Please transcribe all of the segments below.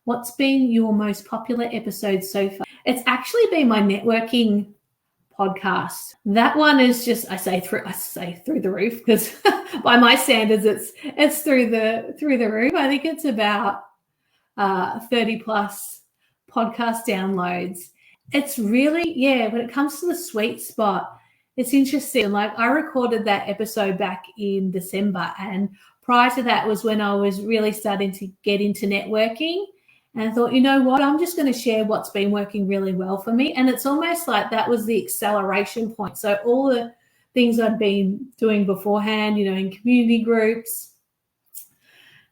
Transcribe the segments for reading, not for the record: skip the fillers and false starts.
What's been your most popular episode so far? It's actually been my networking podcast. That one is just I say through the roof, because by my standards it's through the roof. I think it's about 30 plus podcast downloads. It's really, when it comes to the sweet spot, it's interesting. Like, I recorded that episode back in December, and prior to that was when I was really starting to get into networking. And I thought, you know what, I'm just going to share what's been working really well for me. And it's almost like that was the acceleration point. So all the things I'd been doing beforehand, in community groups,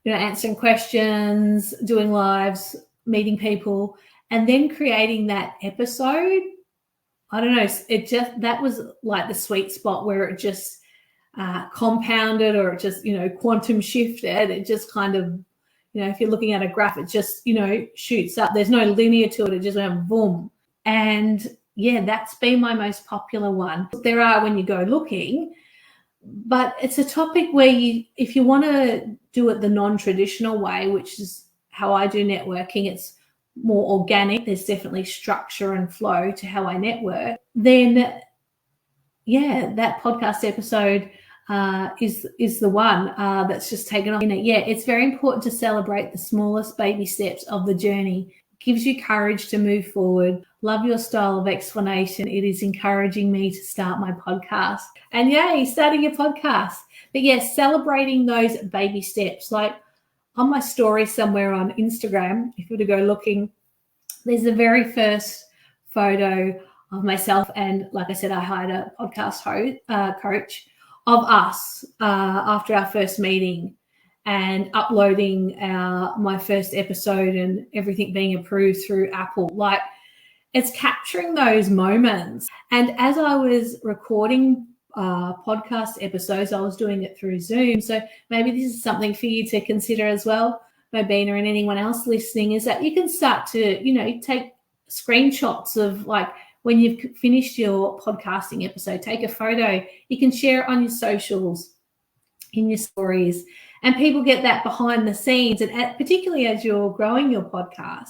answering questions, doing lives, meeting people, and then creating that episode, I don't know, that was like the sweet spot where it just compounded, or it just, quantum shifted. It just kind of, if you're looking at a graph, it just, shoots up. There's no linear to it. It just went boom. And that's been my most popular one. There are when you go looking, but it's a topic where if you want to do it the non-traditional way, which is how I do networking, it's more organic. There's definitely structure and flow to how I network. Then, that podcast episode is the one that's just taken off. It's very important to celebrate the smallest baby steps of the journey. It gives you courage to move forward. Love your style of explanation. It is encouraging me to start my podcast. And yay, starting your podcast. But celebrating those baby steps. Like on my story somewhere on Instagram, if you were to go looking, there's the very first photo of myself. And like I said, I hired a podcast coach of us after our first meeting, and uploading my first episode and everything being approved through Apple. Like, it's capturing those moments. And as I was recording podcast episodes, I was doing it through Zoom. So maybe this is something for you to consider as well, Mobina, and anyone else listening, is that you can start to, take screenshots of, like, when you've finished your podcasting episode, take a photo. You can share it on your socials, in your stories, and people get that behind the scenes. And particularly as you're growing your podcast,